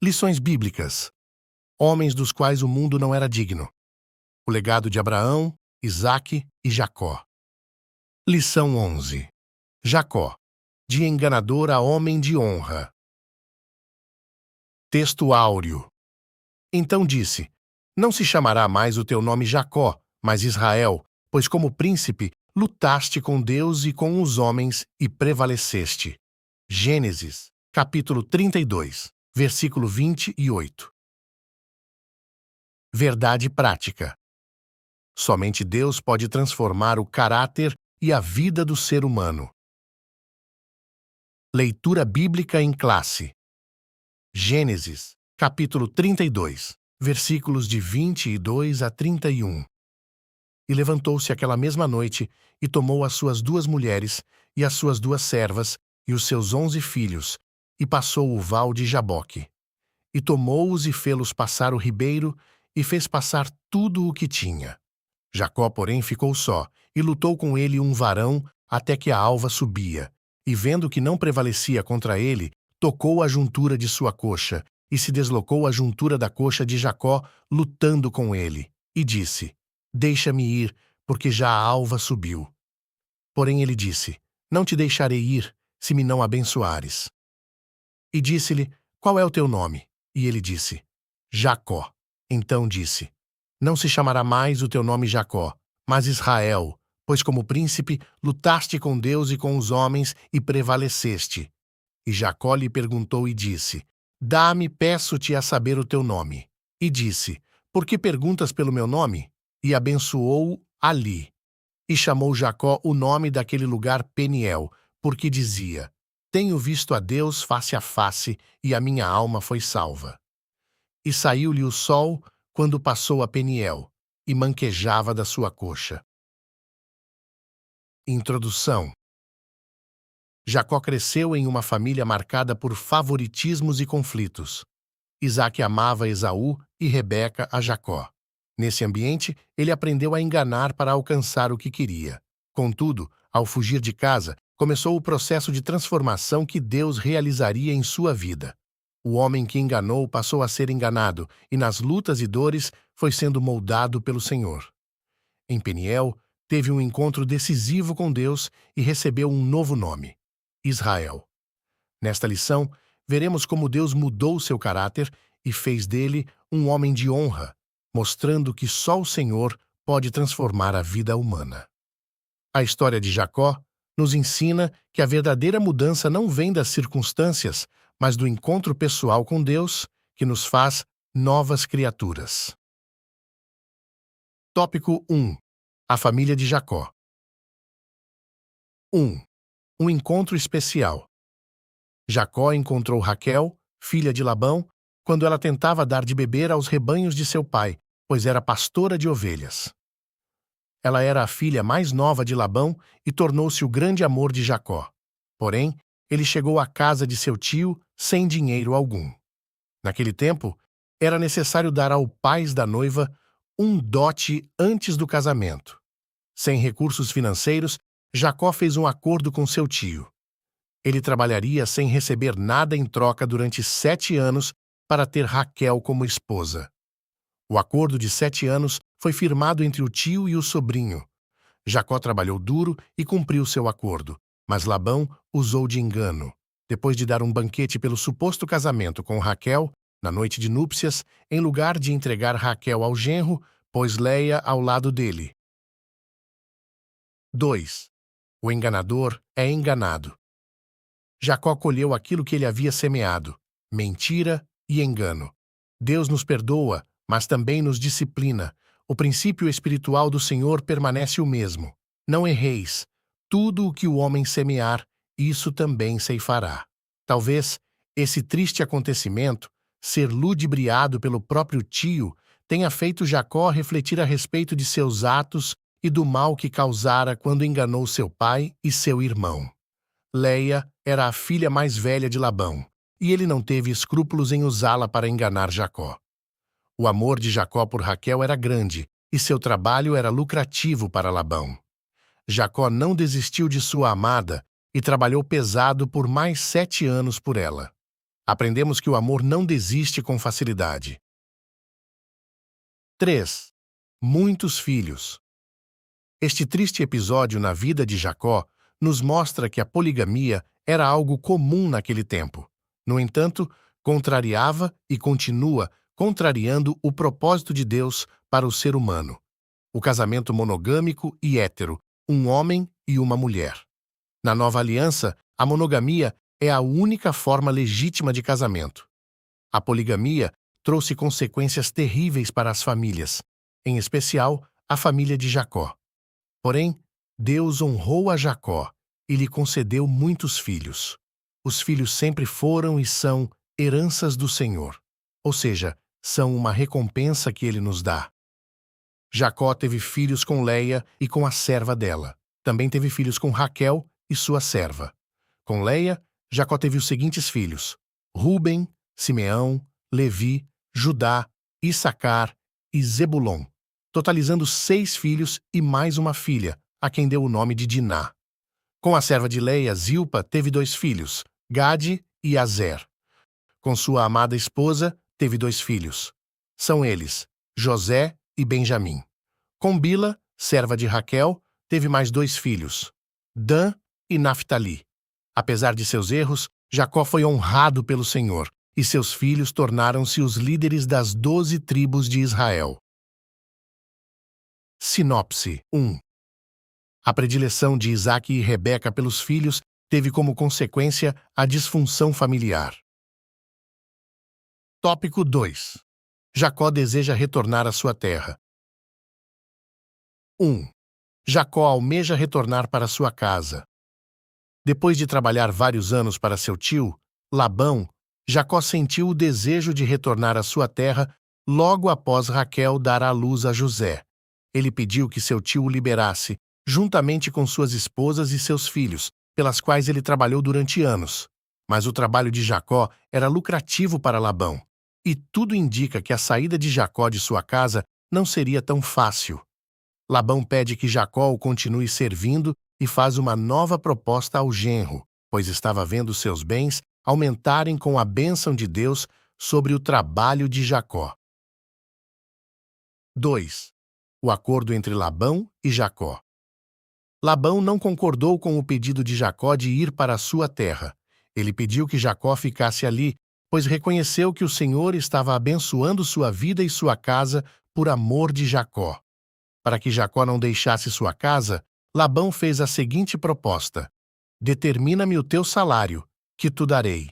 Lições bíblicas. Homens dos quais o mundo não era digno. O legado de Abraão, Isaque e Jacó. Lição 11. Jacó. De enganador a homem de honra. Texto áureo. Então disse: Não se chamará mais o teu nome Jacó, mas Israel, pois como príncipe lutaste com Deus e com os homens e prevaleceste. Gênesis, capítulo 32, versículo 28. Verdade prática. Somente Deus pode transformar o caráter e a vida do ser humano. Leitura bíblica em classe. Gênesis, capítulo 32, versículos de 22 a 31. E levantou-se aquela mesma noite, e tomou as suas 2 mulheres, e as suas 2 servas, e os seus 11 filhos, e passou o val de Jaboque. E tomou-os e fê-los passar o ribeiro, e fez passar tudo o que tinha. Jacó, porém, ficou só, e lutou com ele um varão, até que a alva subia. E vendo que não prevalecia contra ele, tocou a juntura de sua coxa, e se deslocou a juntura da coxa de Jacó, lutando com ele. E disse: Deixa-me ir, porque já a alva subiu. Porém ele disse: Não te deixarei ir, se me não abençoares. E disse-lhe: Qual é o teu nome? E ele disse: Jacó. Então disse: Não se chamará mais o teu nome Jacó, mas Israel, pois como príncipe lutaste com Deus e com os homens e prevaleceste. E Jacó lhe perguntou e disse: Dá-me, peço-te, a saber o teu nome. E disse: Por que perguntas pelo meu nome? E abençoou ali. E chamou Jacó o nome daquele lugar Peniel, porque dizia: Tenho visto a Deus face a face, e a minha alma foi salva. E saiu-lhe o sol quando passou a Peniel, e manquejava da sua coxa. Introdução. Jacó cresceu em uma família marcada por favoritismos e conflitos. Isaque amava Esaú e Rebeca a Jacó. Nesse ambiente, ele aprendeu a enganar para alcançar o que queria. Contudo, ao fugir de casa, começou o processo de transformação que Deus realizaria em sua vida. O homem que enganou passou a ser enganado, e nas lutas e dores foi sendo moldado pelo Senhor. Em Peniel, teve um encontro decisivo com Deus e recebeu um novo nome: Israel. Nesta lição, veremos como Deus mudou seu caráter e fez dele um homem de honra, mostrando que só o Senhor pode transformar a vida humana. A história de Jacó nos ensina que a verdadeira mudança não vem das circunstâncias, mas do encontro pessoal com Deus, que nos faz novas criaturas. Tópico 1. A família de Jacó. 1. Um encontro especial. Jacó encontrou Raquel, filha de Labão, quando ela tentava dar de beber aos rebanhos de seu pai, pois era pastora de ovelhas. Ela era a filha mais nova de Labão e tornou-se o grande amor de Jacó. Porém, ele chegou à casa de seu tio sem dinheiro algum. Naquele tempo, era necessário dar ao pai da noiva um dote antes do casamento. Sem recursos financeiros, Jacó fez um acordo com seu tio. Ele trabalharia sem receber nada em troca durante 7 anos para ter Raquel como esposa. O acordo de 7 anos foi firmado entre o tio e o sobrinho. Jacó trabalhou duro e cumpriu seu acordo, mas Labão usou de engano. Depois de dar um banquete pelo suposto casamento com Raquel, na noite de núpcias, em lugar de entregar Raquel ao genro, pôs Leia ao lado dele. 2. O enganador é enganado. Jacó colheu aquilo que ele havia semeado: mentira e engano. Deus nos perdoa, mas também nos disciplina. O princípio espiritual do Senhor permanece o mesmo. Não erreis. Tudo o que o homem semear, isso também ceifará. Talvez esse triste acontecimento, ser ludibriado pelo próprio tio, tenha feito Jacó refletir a respeito de seus atos e do mal que causara quando enganou seu pai e seu irmão. Leia era a filha mais velha de Labão, e ele não teve escrúpulos em usá-la para enganar Jacó. O amor de Jacó por Raquel era grande, e seu trabalho era lucrativo para Labão. Jacó não desistiu de sua amada e trabalhou pesado por mais 7 anos por ela. Aprendemos que o amor não desiste com facilidade. 3. Muitos filhos. Este triste episódio na vida de Jacó nos mostra que a poligamia era algo comum naquele tempo. No entanto, contrariava e continua contrariando o propósito de Deus para o ser humano. O casamento monogâmico e hétero, um homem e uma mulher. Na nova aliança, a monogamia é a única forma legítima de casamento. A poligamia trouxe consequências terríveis para as famílias, em especial a família de Jacó. Porém, Deus honrou a Jacó e lhe concedeu muitos filhos. Os filhos sempre foram e são heranças do Senhor, ou seja, são uma recompensa que ele nos dá. Jacó teve filhos com Leia e com a serva dela. Também teve filhos com Raquel e sua serva. Com Leia, Jacó teve os seguintes filhos: Ruben, Simeão, Levi, Judá, Issacar e Zebulon, totalizando 6 filhos e mais uma filha, a quem deu o nome de Diná. Com a serva de Leia, Zilpa, teve 2 filhos, Gade e Azer. Com sua amada esposa, teve 2 filhos. São eles, José e Benjamim. Com Bila, serva de Raquel, teve mais 2 filhos, Dan e Naftali. Apesar de seus erros, Jacó foi honrado pelo Senhor, e seus filhos tornaram-se os líderes das 12 tribos de Israel. Sinopse 1. A predileção de Isaque e Rebeca pelos filhos teve como consequência a disfunção familiar. Tópico 2. Jacó deseja retornar à sua terra. 1. Jacó almeja retornar para sua casa. Depois de trabalhar vários anos para seu tio, Labão, Jacó sentiu o desejo de retornar à sua terra logo após Raquel dar à luz a José. Ele pediu que seu tio o liberasse, juntamente com suas esposas e seus filhos, pelas quais ele trabalhou durante anos. Mas o trabalho de Jacó era lucrativo para Labão, e tudo indica que a saída de Jacó de sua casa não seria tão fácil. Labão pede que Jacó o continue servindo e faz uma nova proposta ao genro, pois estava vendo seus bens aumentarem com a bênção de Deus sobre o trabalho de Jacó. 2. O acordo entre Labão e Jacó. Labão não concordou com o pedido de Jacó de ir para a sua terra. Ele pediu que Jacó ficasse ali, pois reconheceu que o Senhor estava abençoando sua vida e sua casa por amor de Jacó. Para que Jacó não deixasse sua casa, Labão fez a seguinte proposta: determina-me o teu salário, que te darei.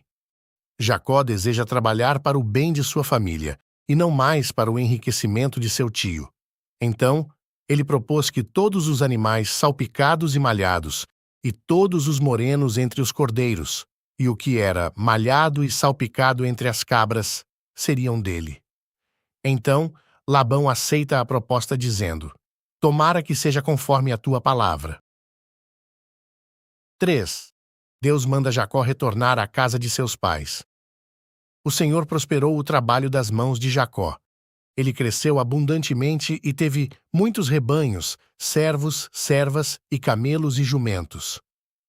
Jacó deseja trabalhar para o bem de sua família, e não mais para o enriquecimento de seu tio. Então, ele propôs que todos os animais salpicados e malhados, e todos os morenos entre os cordeiros, e o que era malhado e salpicado entre as cabras, seriam dele. Então, Labão aceita a proposta dizendo: tomara que seja conforme a tua palavra. 3. Deus manda Jacó retornar à casa de seus pais. O Senhor prosperou o trabalho das mãos de Jacó. Ele cresceu abundantemente e teve muitos rebanhos, servos, servas e camelos e jumentos.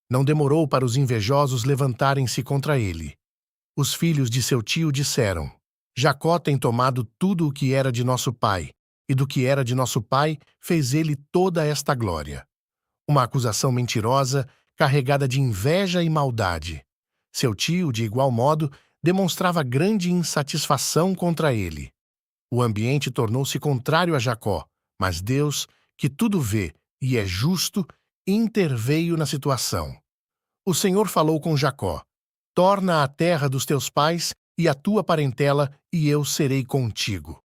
Não demorou para os invejosos levantarem-se contra ele. Os filhos de seu tio disseram: Jacó tem tomado tudo o que era de nosso pai, e do que era de nosso pai fez ele toda esta glória. Uma acusação mentirosa, carregada de inveja e maldade. Seu tio, de igual modo, demonstrava grande insatisfação contra ele. O ambiente tornou-se contrário a Jacó, mas Deus, que tudo vê e é justo, interveio na situação. O Senhor falou com Jacó: torna a terra dos teus pais e a tua parentela, e eu serei contigo.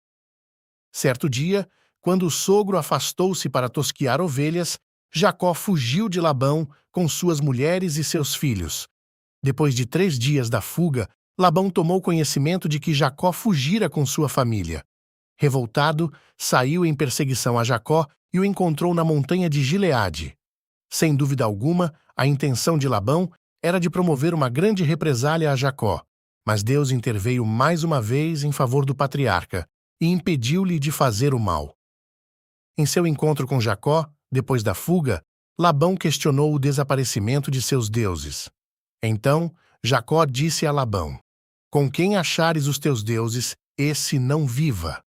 Certo dia, quando o sogro afastou-se para tosquiar ovelhas, Jacó fugiu de Labão com suas mulheres e seus filhos. Depois de 3 dias da fuga, Labão tomou conhecimento de que Jacó fugira com sua família. Revoltado, saiu em perseguição a Jacó e o encontrou na montanha de Gileade. Sem dúvida alguma, a intenção de Labão era de promover uma grande represália a Jacó, mas Deus interveio mais uma vez em favor do patriarca e impediu-lhe de fazer o mal. Em seu encontro com Jacó, depois da fuga, Labão questionou o desaparecimento de seus deuses. Então, Jacó disse a Labão: Com quem achares os teus deuses, esse não viva.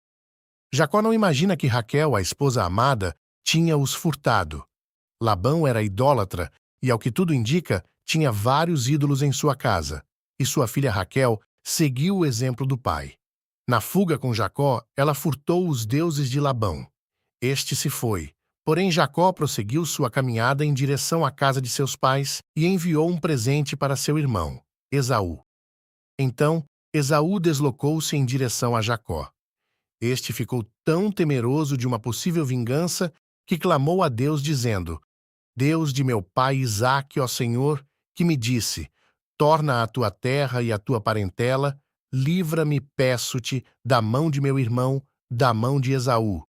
Jacó não imagina que Raquel, a esposa amada, tinha-os furtado. Labão era idólatra e, ao que tudo indica, tinha vários ídolos em sua casa, e sua filha Raquel seguiu o exemplo do pai. Na fuga com Jacó, ela furtou os deuses de Labão. Este se foi, porém Jacó prosseguiu sua caminhada em direção à casa de seus pais e enviou um presente para seu irmão, Esaú. Então, Esaú deslocou-se em direção a Jacó. Este ficou tão temeroso de uma possível vingança que clamou a Deus dizendo: Deus de meu pai Isaque, ó Senhor, que me disse: torna a tua terra e a tua parentela, livra-me, peço-te, da mão de meu irmão, da mão de Esaú.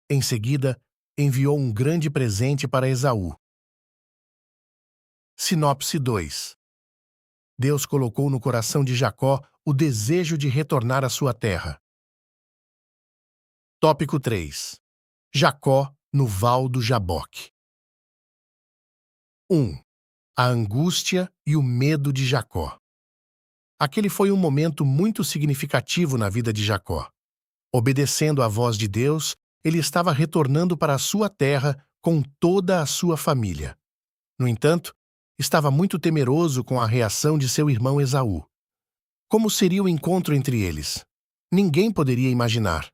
Em seguida, enviou um grande presente para Esaú. Sinopse 2. Deus colocou no coração de Jacó o desejo de retornar à sua terra. Tópico 3. Jacó no Val do Jaboque. 1. A angústia e o medo de Jacó. Aquele foi um momento muito significativo na vida de Jacó. Obedecendo à voz de Deus, ele estava retornando para a sua terra com toda a sua família. No entanto, estava muito temeroso com a reação de seu irmão Esaú. Como seria o encontro entre eles? Ninguém poderia imaginar.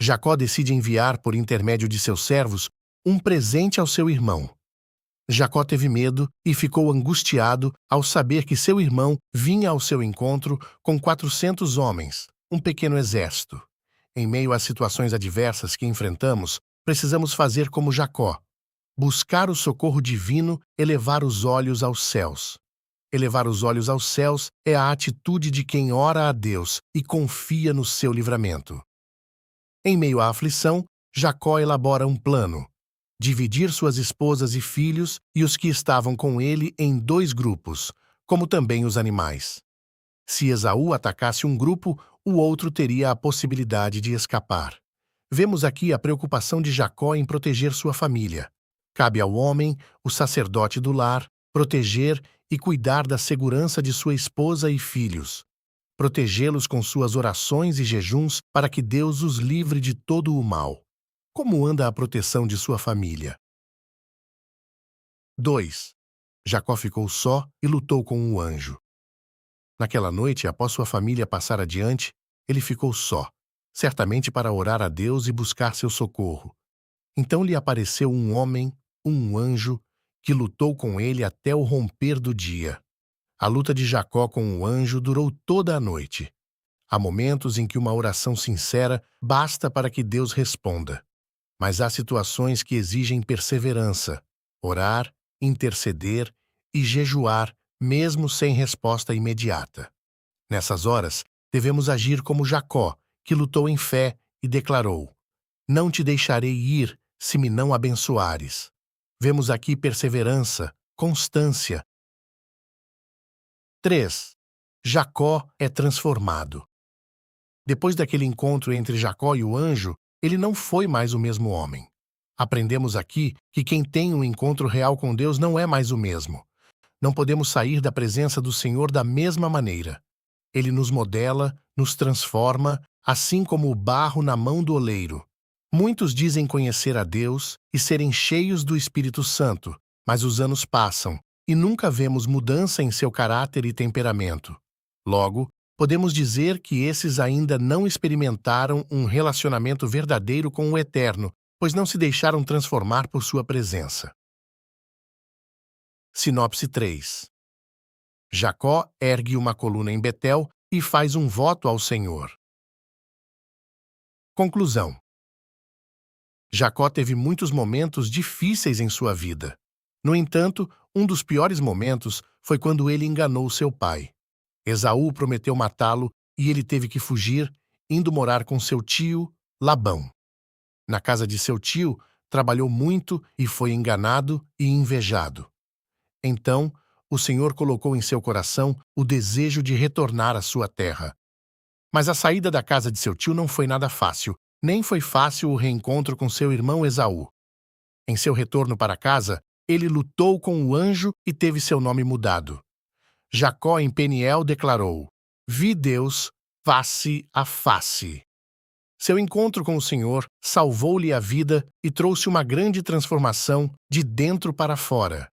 Jacó decide enviar, por intermédio de seus servos, um presente ao seu irmão. Jacó teve medo e ficou angustiado ao saber que seu irmão vinha ao seu encontro com 400 homens, um pequeno exército. Em meio às situações adversas que enfrentamos, precisamos fazer como Jacó: buscar o socorro divino, elevar os olhos aos céus. Elevar os olhos aos céus é a atitude de quem ora a Deus e confia no seu livramento. Em meio à aflição, Jacó elabora um plano: dividir suas esposas e filhos e os que estavam com ele em 2 grupos, como também os animais. Se Esaú atacasse um grupo, o outro teria a possibilidade de escapar. Vemos aqui a preocupação de Jacó em proteger sua família. Cabe ao homem, o sacerdote do lar, proteger e cuidar da segurança de sua esposa e filhos. Protegê-los com suas orações e jejuns para que Deus os livre de todo o mal. Como anda a proteção de sua família? 2. Jacó ficou só e lutou com um anjo. Naquela noite, após sua família passar adiante, ele ficou só, certamente para orar a Deus e buscar seu socorro. Então lhe apareceu um homem, um anjo, que lutou com ele até o romper do dia. A luta de Jacó com o anjo durou toda a noite. Há momentos em que uma oração sincera basta para que Deus responda. Mas há situações que exigem perseverança, orar, interceder e jejuar, mesmo sem resposta imediata. Nessas horas, devemos agir como Jacó, que lutou em fé e declarou: não te deixarei ir se me não abençoares. Vemos aqui perseverança, constância. 3. Jacó é transformado. Depois daquele encontro entre Jacó e o anjo, ele não foi mais o mesmo homem. Aprendemos aqui que quem tem um encontro real com Deus não é mais o mesmo. Não podemos sair da presença do Senhor da mesma maneira. Ele nos modela, nos transforma, assim como o barro na mão do oleiro. Muitos dizem conhecer a Deus e serem cheios do Espírito Santo, mas os anos passam e nunca vemos mudança em seu caráter e temperamento. Logo, podemos dizer que esses ainda não experimentaram um relacionamento verdadeiro com o Eterno, pois não se deixaram transformar por sua presença. Sinopse 3. Jacó ergue uma coluna em Betel e faz um voto ao Senhor. Conclusão. Jacó teve muitos momentos difíceis em sua vida. No entanto, um dos piores momentos foi quando ele enganou seu pai. Esaú prometeu matá-lo e ele teve que fugir, indo morar com seu tio, Labão. Na casa de seu tio, trabalhou muito e foi enganado e invejado. Então, o Senhor colocou em seu coração o desejo de retornar à sua terra. Mas a saída da casa de seu tio não foi nada fácil, nem foi fácil o reencontro com seu irmão Esaú. Em seu retorno para casa, ele lutou com o anjo e teve seu nome mudado. Jacó em Peniel declarou: vi Deus face a face. Seu encontro com o Senhor salvou-lhe a vida e trouxe uma grande transformação de dentro para fora.